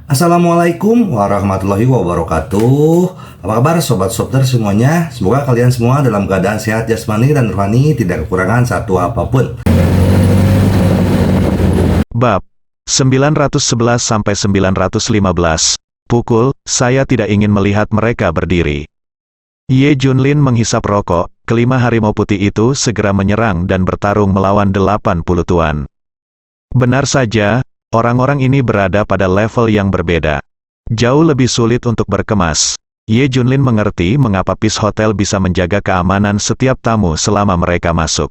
Assalamualaikum warahmatullahi wabarakatuh. Apa kabar sobat Softer semuanya? Semoga kalian semua dalam keadaan sehat jasmani dan rohani, tidak kekurangan satu apapun. Bab 911-915. Pukul, saya tidak ingin melihat mereka berdiri. Ye Junlin menghisap rokok, kelima harimau putih itu segera menyerang dan bertarung melawan 80 tuan. Benar saja, orang-orang ini berada pada level yang berbeda. Jauh lebih sulit untuk berkemas. Ye Junlin mengerti mengapa Peace Hotel bisa menjaga keamanan setiap tamu selama mereka masuk.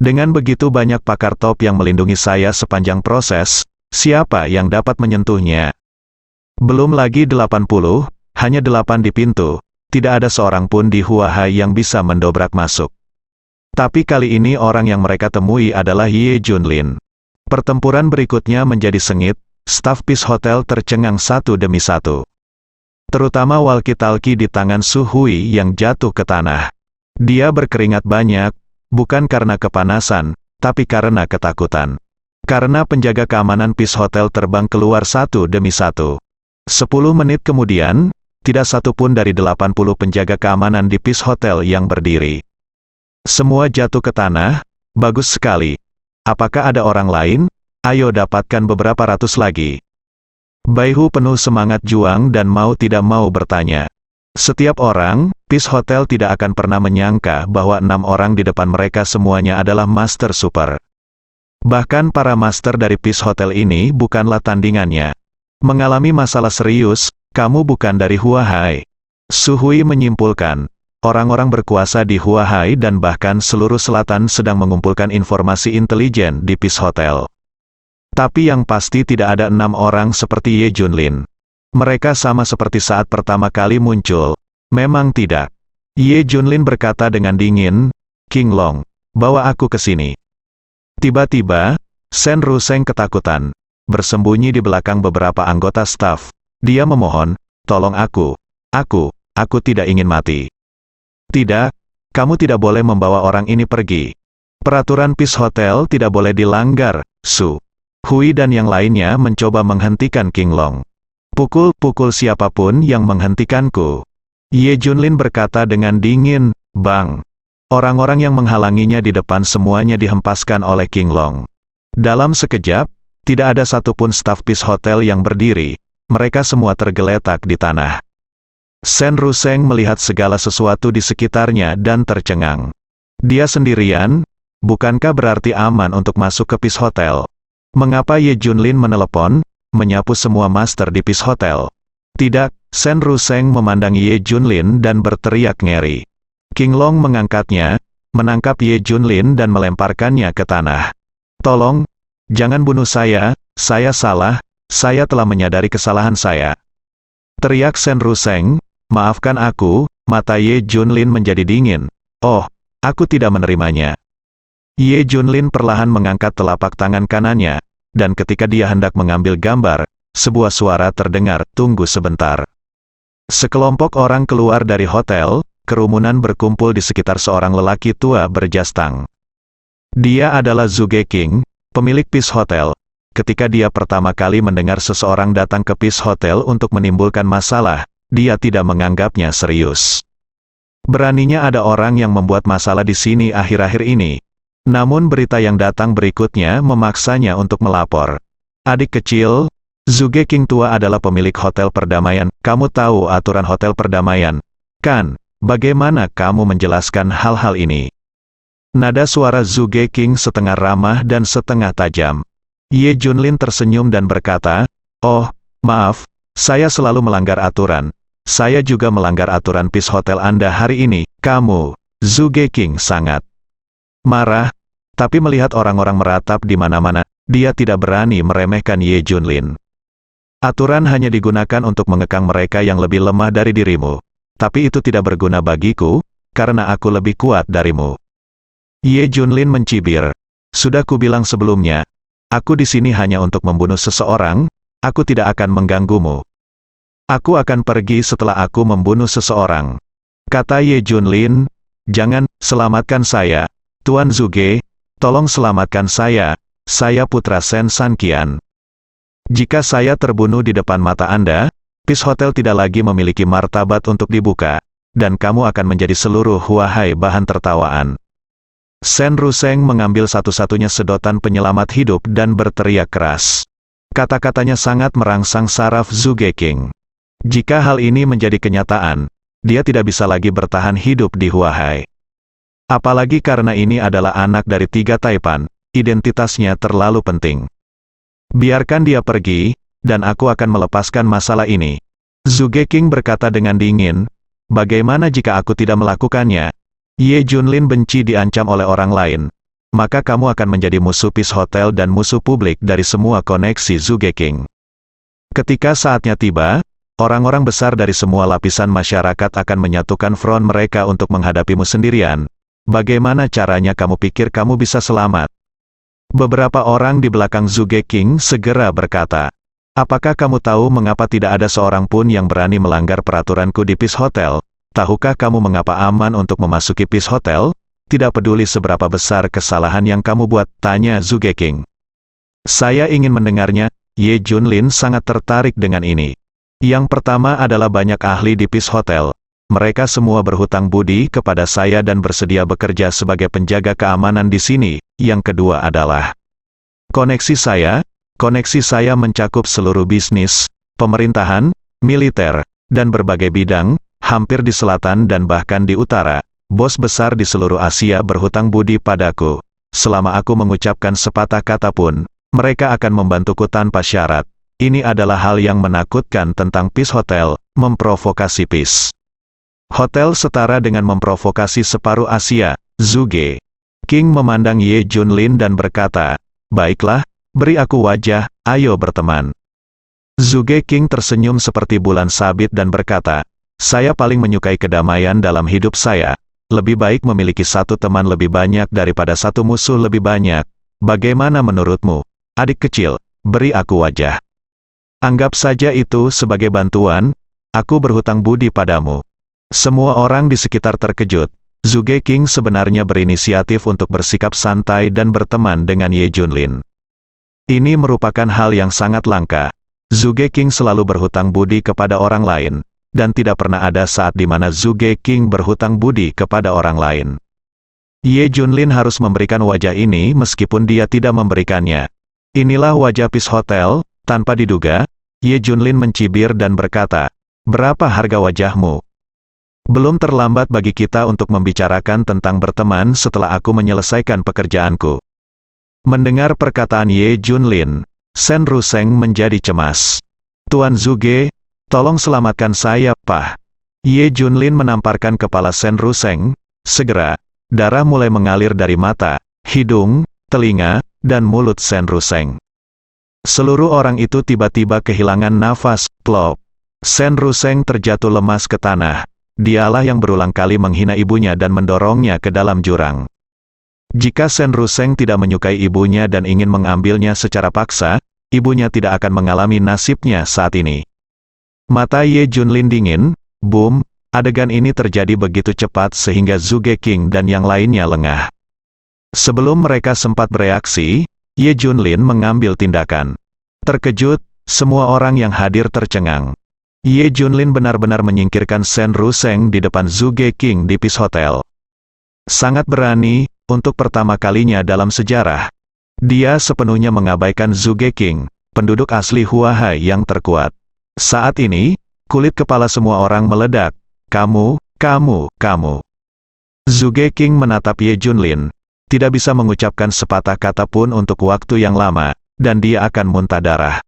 Dengan begitu banyak pakar top yang melindungi saya sepanjang proses, siapa yang dapat menyentuhnya? Belum lagi 80, hanya 8 di pintu, tidak ada seorang pun di Huahai yang bisa mendobrak masuk. Tapi kali ini orang yang mereka temui adalah Ye Junlin. Pertempuran berikutnya menjadi sengit, staf Peace Hotel tercengang satu demi satu. Terutama walkie-talkie di tangan Su Hui yang jatuh ke tanah. Dia berkeringat banyak, bukan karena kepanasan, tapi karena ketakutan. Karena penjaga keamanan Peace Hotel terbang keluar satu demi satu. 10 menit kemudian, tidak satu pun dari 80 penjaga keamanan di Peace Hotel yang berdiri. Semua jatuh ke tanah. Bagus sekali. Apakah ada orang lain? Ayo dapatkan beberapa ratus lagi. Baihu penuh semangat juang dan mau tidak mau bertanya. Setiap orang, Peace Hotel tidak akan pernah menyangka bahwa 6 orang di depan mereka semuanya adalah Master Super. Bahkan para Master dari Peace Hotel ini bukanlah tandingannya. Mengalami masalah serius, kamu bukan dari Huahai. Su Hui menyimpulkan. Orang-orang berkuasa di Huahai dan bahkan seluruh selatan sedang mengumpulkan informasi intelijen di Peace Hotel. Tapi yang pasti tidak ada 6 orang seperti Ye Junlin. Mereka sama seperti saat pertama kali muncul. Memang tidak. Ye Junlin berkata dengan dingin, King Long, bawa aku ke sini. Tiba-tiba, Shen Ruseng ketakutan. Bersembunyi di belakang beberapa anggota staf. Dia memohon, tolong aku tidak ingin mati. Tidak, kamu tidak boleh membawa orang ini pergi. Peraturan Peace Hotel tidak boleh dilanggar, Su Hui dan yang lainnya mencoba menghentikan King Long. Pukul siapapun yang menghentikanku. Ye Junlin berkata dengan dingin, Bang. Orang-orang yang menghalanginya di depan semuanya dihempaskan oleh King Long. Dalam sekejap, tidak ada satupun staf Peace Hotel yang berdiri. Mereka semua tergeletak di tanah. Shen Ruseng melihat segala sesuatu di sekitarnya dan tercengang. Dia sendirian? Bukankah berarti aman untuk masuk ke Peace Hotel? Mengapa Ye Junlin menelepon, menyapu semua master di Peace Hotel? Tidak, Shen Ruseng memandang Ye Junlin dan berteriak ngeri. King Long mengangkatnya, menangkap Ye Junlin dan melemparkannya ke tanah. Tolong, jangan bunuh saya salah, saya telah menyadari kesalahan saya. Teriak Shen Ruseng, maafkan aku, mata Ye Junlin menjadi dingin. Oh, aku tidak menerimanya. Ye Junlin perlahan mengangkat telapak tangan kanannya, dan ketika dia hendak mengambil gambar, sebuah suara terdengar, tunggu sebentar. Sekelompok orang keluar dari hotel, kerumunan berkumpul di sekitar seorang lelaki tua berjas tang. Dia adalah Zhuge King, pemilik Peace Hotel. Ketika dia pertama kali mendengar seseorang datang ke Peace Hotel untuk menimbulkan masalah, dia tidak menganggapnya serius. Beraninya ada orang yang membuat masalah di sini akhir-akhir ini. Namun berita yang datang berikutnya memaksanya untuk melapor. Adik kecil, Zhuge King tua adalah pemilik hotel perdamaian. Kamu tahu aturan hotel perdamaian, kan? Bagaimana kamu menjelaskan hal-hal ini? Nada suara Zhuge King setengah ramah dan setengah tajam. Ye Junlin tersenyum dan berkata, oh, maaf, saya selalu melanggar aturan. Saya juga melanggar aturan Peace Hotel Anda hari ini. Kamu, Zhuge King sangat marah, tapi melihat orang-orang meratap di mana-mana, dia tidak berani meremehkan Ye Junlin. Aturan hanya digunakan untuk mengekang mereka yang lebih lemah dari dirimu. Tapi itu tidak berguna bagiku, karena aku lebih kuat darimu. Ye Junlin mencibir. Sudah kubilang sebelumnya, aku di sini hanya untuk membunuh seseorang, aku tidak akan mengganggumu. Aku akan pergi setelah aku membunuh seseorang. Kata Ye Junlin, jangan, selamatkan saya, Tuan Zhuge, tolong selamatkan saya putra Shen Sanqian. Jika saya terbunuh di depan mata Anda, Peace Hotel tidak lagi memiliki martabat untuk dibuka, dan kamu akan menjadi seluruh wahai bahan tertawaan. Shen Ruseng mengambil satu-satunya sedotan penyelamat hidup dan berteriak keras. Kata-katanya sangat merangsang saraf Zhuge King. Jika hal ini menjadi kenyataan, dia tidak bisa lagi bertahan hidup di Huahai. Apalagi karena ini adalah anak dari 3 Taipan, identitasnya terlalu penting. Biarkan dia pergi, dan aku akan melepaskan masalah ini. Zhuge King berkata dengan dingin, bagaimana jika aku tidak melakukannya? Ye Junlin benci diancam oleh orang lain. Maka kamu akan menjadi musuh Peace Hotel dan musuh publik dari semua koneksi Zhuge King. Ketika saatnya tiba, orang-orang besar dari semua lapisan masyarakat akan menyatukan front mereka untuk menghadapimu sendirian. Bagaimana caranya kamu pikir kamu bisa selamat? Beberapa orang di belakang Zhuge King segera berkata, apakah kamu tahu mengapa tidak ada seorang pun yang berani melanggar peraturanku di Peace Hotel? Tahukah kamu mengapa aman untuk memasuki Peace Hotel? Tidak peduli seberapa besar kesalahan yang kamu buat, tanya Zhuge King. Saya ingin mendengarnya. Ye Junlin sangat tertarik dengan ini. Yang pertama adalah banyak ahli di Peace Hotel. Mereka semua berhutang budi kepada saya dan bersedia bekerja sebagai penjaga keamanan di sini. Yang kedua adalah koneksi saya mencakup seluruh bisnis, pemerintahan, militer, dan berbagai bidang, hampir di selatan dan bahkan di utara. Bos besar di seluruh Asia berhutang budi padaku. Selama aku mengucapkan sepatah kata pun, mereka akan membantuku tanpa syarat. Ini adalah hal yang menakutkan tentang Peace Hotel, memprovokasi Peace Hotel setara dengan memprovokasi separuh Asia. Zhuge King memandang Ye Junlin dan berkata, baiklah, beri aku wajah, ayo berteman. Zhuge King tersenyum seperti bulan sabit dan berkata, saya paling menyukai kedamaian dalam hidup saya. Lebih baik memiliki satu teman lebih banyak daripada satu musuh lebih banyak. Bagaimana menurutmu, adik kecil? Beri aku wajah. Anggap saja itu sebagai bantuan, aku berhutang budi padamu. Semua orang di sekitar terkejut. Zhuge King sebenarnya berinisiatif untuk bersikap santai dan berteman dengan Ye Junlin. Ini merupakan hal yang sangat langka. Zhuge King selalu berhutang budi kepada orang lain, dan tidak pernah ada saat di mana Zhuge King berhutang budi kepada orang lain. Ye Junlin harus memberikan wajah ini meskipun dia tidak memberikannya. Inilah wajah Peace Hotel. Tanpa diduga, Ye Junlin mencibir dan berkata, berapa harga wajahmu? Belum terlambat bagi kita untuk membicarakan tentang berteman setelah aku menyelesaikan pekerjaanku. Mendengar perkataan Ye Junlin, Shen Ruseng menjadi cemas. Tuan Zhuge, tolong selamatkan saya, Pak. Ye Junlin menamparkan kepala Shen Ruseng. Segera, darah mulai mengalir dari mata, hidung, telinga, dan mulut Shen Ruseng. Seluruh orang itu tiba-tiba kehilangan nafas. Plop. Shen Ruseng terjatuh lemas ke tanah. Dialah yang berulang kali menghina ibunya dan mendorongnya ke dalam jurang. Jika Shen Ruseng tidak menyukai ibunya dan ingin mengambilnya secara paksa, ibunya tidak akan mengalami nasibnya saat ini. Mata Ye Junlin dingin. Boom, adegan ini terjadi begitu cepat sehingga Zhuge King dan yang lainnya lengah. Sebelum mereka sempat bereaksi, Ye Junlin mengambil tindakan. Terkejut, semua orang yang hadir tercengang. Ye Junlin benar-benar menyingkirkan Shen Ruseng di depan Zhuge King di Peace Hotel. Sangat berani, untuk pertama kalinya dalam sejarah. Dia sepenuhnya mengabaikan Zhuge King, penduduk asli Huahai yang terkuat. Saat ini, kulit kepala semua orang meledak. Kamu. Zhuge King menatap Ye Junlin. Tidak bisa mengucapkan sepatah kata pun untuk waktu yang lama, dan dia akan muntah darah.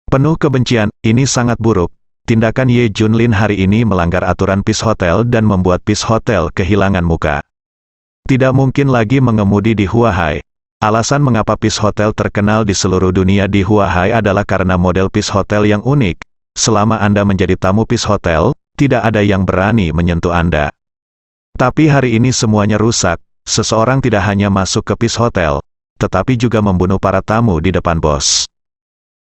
Penuh kebencian, ini sangat buruk. Tindakan Ye Junlin hari ini melanggar aturan Peace Hotel dan membuat Peace Hotel kehilangan muka. Tidak mungkin lagi mengemudi di Huahai. Alasan mengapa Peace Hotel terkenal di seluruh dunia di Huahai adalah karena model Peace Hotel yang unik. Selama Anda menjadi tamu Peace Hotel, tidak ada yang berani menyentuh Anda. Tapi hari ini semuanya rusak. Seseorang tidak hanya masuk ke Peace Hotel, tetapi juga membunuh para tamu di depan bos.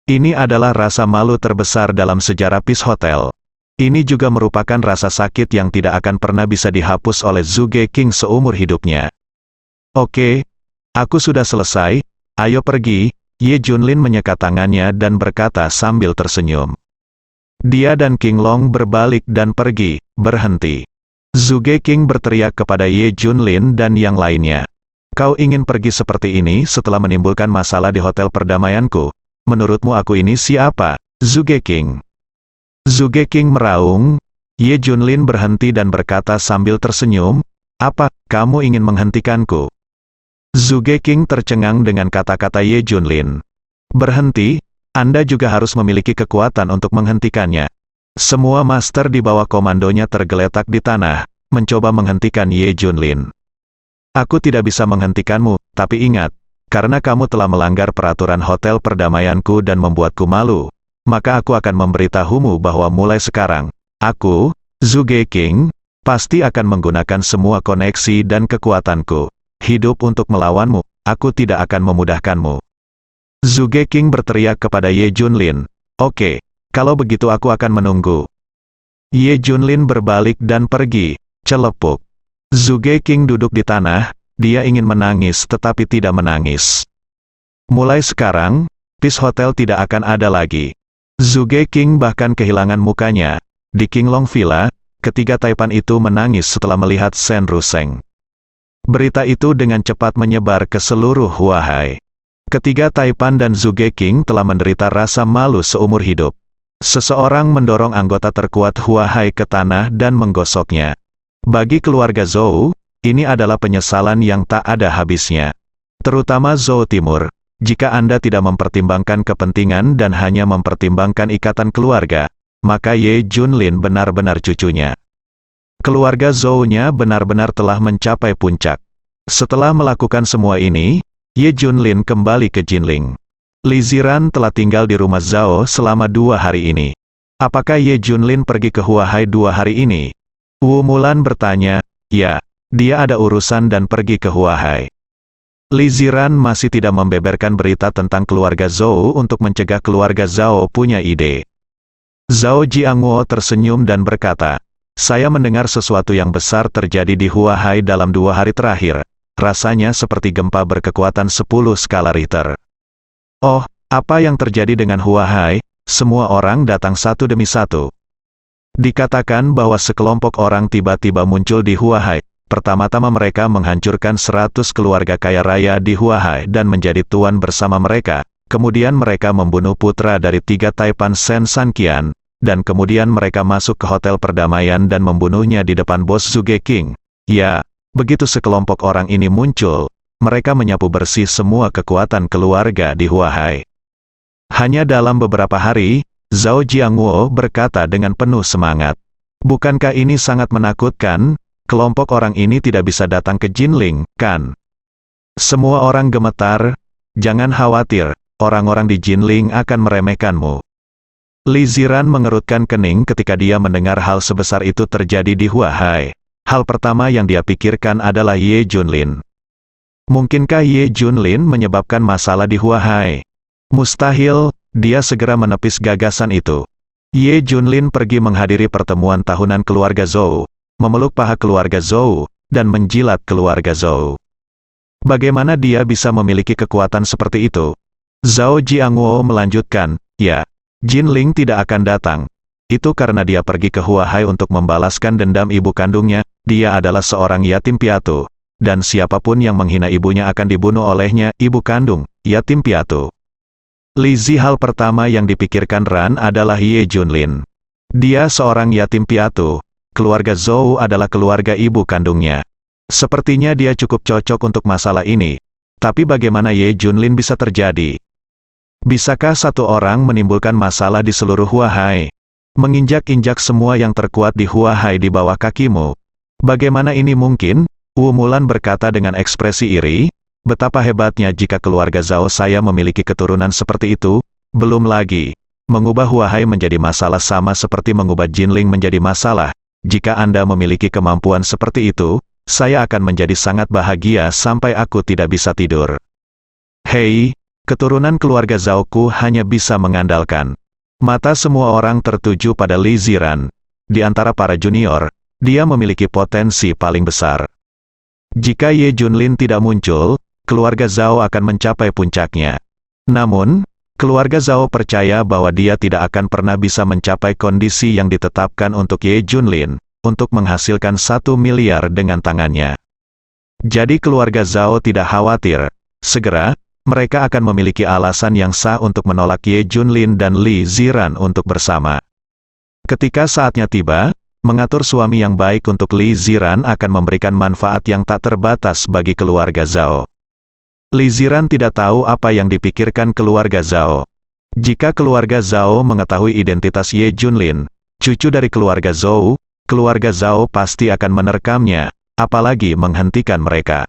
Ini adalah rasa malu terbesar dalam sejarah Peace Hotel. Ini juga merupakan rasa sakit yang tidak akan pernah bisa dihapus oleh Zhuge King seumur hidupnya. Oke, aku sudah selesai, ayo pergi, Ye Junlin menyekat tangannya dan berkata sambil tersenyum. Dia dan King Long berbalik dan pergi, berhenti. Zhuge King berteriak kepada Ye Junlin dan yang lainnya. Kau ingin pergi seperti ini setelah menimbulkan masalah di hotel perdamaianku? Menurutmu aku ini siapa? Zhuge King. Zhuge King meraung. Ye Junlin berhenti dan berkata sambil tersenyum, apa, kamu ingin menghentikanku? Zhuge King tercengang dengan kata-kata Ye Junlin. Berhenti, Anda juga harus memiliki kekuatan untuk menghentikannya. Semua master di bawah komandonya tergeletak di tanah, mencoba menghentikan Ye Junlin. Aku tidak bisa menghentikanmu, tapi ingat, karena kamu telah melanggar peraturan hotel perdamaianku dan membuatku malu, maka aku akan memberitahumu bahwa mulai sekarang, aku, Zhuge King, pasti akan menggunakan semua koneksi dan kekuatanku. Hidup untuk melawanmu, aku tidak akan memudahkanmu. Zhuge King berteriak kepada Ye Junlin, oke, kalau begitu aku akan menunggu. Ye Junlin berbalik dan pergi, celepuk. Zhuge King duduk di tanah, dia ingin menangis tetapi tidak menangis. Mulai sekarang, Peace Hotel tidak akan ada lagi. Zhuge King bahkan kehilangan mukanya. Di King Long Villa, ketiga taipan itu menangis setelah melihat Shen Ruseng. Berita itu dengan cepat menyebar ke seluruh Huahai. Ketiga taipan dan Zhuge King telah menderita rasa malu seumur hidup. Seseorang mendorong anggota terkuat Huahai ke tanah dan menggosoknya. Bagi keluarga Zhou, ini adalah penyesalan yang tak ada habisnya. Terutama Zhou Timur, jika Anda tidak mempertimbangkan kepentingan dan hanya mempertimbangkan ikatan keluarga, maka Ye Junlin benar-benar cucunya. Keluarga Zhou-nya benar-benar telah mencapai puncak. Setelah melakukan semua ini, Ye Junlin kembali ke Jinling. Li Ziran telah tinggal di rumah Zhao selama 2 hari ini. Apakah Ye Junlin pergi ke Huahai 2 hari ini? Wu Mulan bertanya, ya, dia ada urusan dan pergi ke Huahai. Li Ziran masih tidak membeberkan berita tentang keluarga Zhou untuk mencegah keluarga Zhao punya ide. Zhao Jiangwo tersenyum dan berkata, saya mendengar sesuatu yang besar terjadi di Huahai dalam 2 hari terakhir. Rasanya seperti gempa berkekuatan 10 skala Richter. Oh, apa yang terjadi dengan Huahai? Semua orang datang satu demi satu. Dikatakan bahwa sekelompok orang tiba-tiba muncul di Huahai. Pertama-tama mereka menghancurkan 100 keluarga kaya raya di Huahai dan menjadi tuan bersama mereka. Kemudian mereka membunuh putra dari 3 taipan Shen Sanqian. Dan kemudian mereka masuk ke hotel perdamaian dan membunuhnya di depan bos Zhuge King. Ya, begitu sekelompok orang ini muncul, mereka menyapu bersih semua kekuatan keluarga di Huahai. Hanya dalam beberapa hari, Zhao Jiangwo berkata dengan penuh semangat. Bukankah ini sangat menakutkan? Kelompok orang ini tidak bisa datang ke Jinling, kan? Semua orang gemetar. Jangan khawatir, orang-orang di Jinling akan meremehkanmu. Li Ziran mengerutkan kening ketika dia mendengar hal sebesar itu terjadi di Huahai. Hal pertama yang dia pikirkan adalah Ye Junlin. Mungkinkah Ye Junlin menyebabkan masalah di Huahai? Mustahil, dia segera menepis gagasan itu. Ye Junlin pergi menghadiri pertemuan tahunan keluarga Zhou, memeluk paha keluarga Zhou, dan menjilat keluarga Zhou. Bagaimana dia bisa memiliki kekuatan seperti itu? Zhao Jiangwo melanjutkan, ya, Jinling tidak akan datang. Itu karena dia pergi ke Huahai untuk membalaskan dendam ibu kandungnya. Dia adalah seorang yatim piatu. Dan siapapun yang menghina ibunya akan dibunuh olehnya, ibu kandung, yatim piatu. Li Zi hal pertama yang dipikirkan Ran adalah Ye Junlin. Dia seorang yatim piatu. Keluarga Zhou adalah keluarga ibu kandungnya. Sepertinya dia cukup cocok untuk masalah ini. Tapi bagaimana Ye Junlin bisa terjadi? Bisakah satu orang menimbulkan masalah di seluruh Huahai? Menginjak-injak semua yang terkuat di Huahai di bawah kakimu. Bagaimana ini mungkin? Wu Mulan berkata dengan ekspresi iri, betapa hebatnya jika keluarga Zhao saya memiliki keturunan seperti itu. Belum lagi, mengubah Huahai menjadi masalah sama seperti mengubah Jinling menjadi masalah. Jika Anda memiliki kemampuan seperti itu, saya akan menjadi sangat bahagia sampai aku tidak bisa tidur. Hei, keturunan keluarga Zhao-ku hanya bisa mengandalkan. Mata semua orang tertuju pada Li Ziran. Di antara para junior, dia memiliki potensi paling besar. Jika Ye Junlin tidak muncul, keluarga Zhao akan mencapai puncaknya. Namun, keluarga Zhao percaya bahwa dia tidak akan pernah bisa mencapai kondisi yang ditetapkan untuk Ye Junlin, untuk menghasilkan 1 miliar dengan tangannya. Jadi keluarga Zhao tidak khawatir, segera, mereka akan memiliki alasan yang sah untuk menolak Ye Junlin dan Li Ziran untuk bersama. Ketika saatnya tiba, mengatur suami yang baik untuk Li Ziran akan memberikan manfaat yang tak terbatas bagi keluarga Zhao. Li Ziran tidak tahu apa yang dipikirkan keluarga Zhao. Jika keluarga Zhao mengetahui identitas Ye Junlin, cucu dari keluarga Zhao pasti akan menerkamnya, apalagi menghentikan mereka.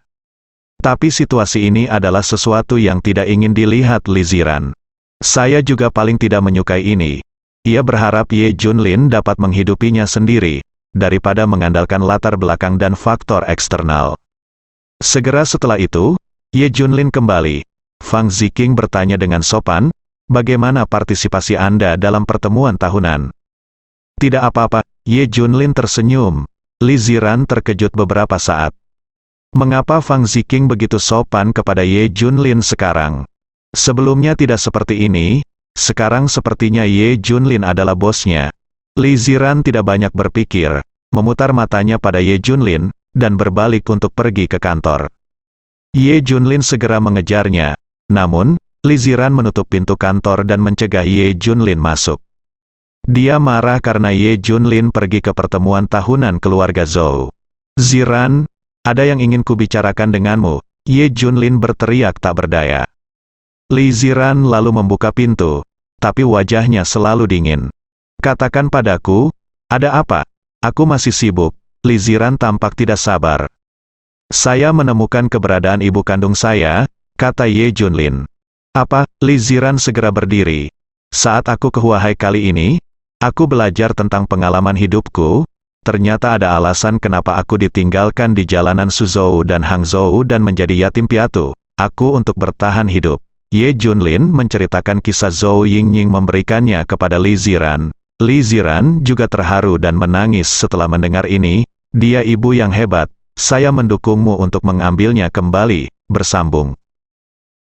Tapi situasi ini adalah sesuatu yang tidak ingin dilihat Li Ziran. Saya juga paling tidak menyukai ini. Ia berharap Ye Junlin dapat menghidupinya sendiri, daripada mengandalkan latar belakang dan faktor eksternal. Segera setelah itu, Ye Junlin kembali. Fang Ziqing bertanya dengan sopan, bagaimana partisipasi Anda dalam pertemuan tahunan? Tidak apa-apa, Ye Junlin tersenyum. Li Ziran terkejut beberapa saat. Mengapa Fang Ziqing begitu sopan kepada Ye Junlin sekarang? Sebelumnya tidak seperti ini, sekarang sepertinya Ye Junlin adalah bosnya. Li Ziran tidak banyak berpikir, memutar matanya pada Ye Junlin, dan berbalik untuk pergi ke kantor. Ye Junlin segera mengejarnya, namun, Li Ziran menutup pintu kantor dan mencegah Ye Junlin masuk. Dia marah karena Ye Junlin pergi ke pertemuan tahunan keluarga Zhou. Ziran, ada yang ingin kubicarakan denganmu, Ye Junlin berteriak tak berdaya. Li Ziran lalu membuka pintu, tapi wajahnya selalu dingin. Katakan padaku, ada apa? Aku masih sibuk. Li Ziran tampak tidak sabar. Saya menemukan keberadaan ibu kandung saya, kata Ye Junlin. Apa? Li Ziran segera berdiri. Saat aku ke Huahai kali ini, aku belajar tentang pengalaman hidupku. Ternyata ada alasan kenapa aku ditinggalkan di jalanan Suzhou dan Hangzhou dan menjadi yatim piatu. Aku untuk bertahan hidup. Ye Junlin menceritakan kisah Zhou Yingying memberikannya kepada Li Ziran. Li Ziran juga terharu dan menangis setelah mendengar ini. Dia ibu yang hebat. Saya mendukungmu untuk mengambilnya kembali, bersambung.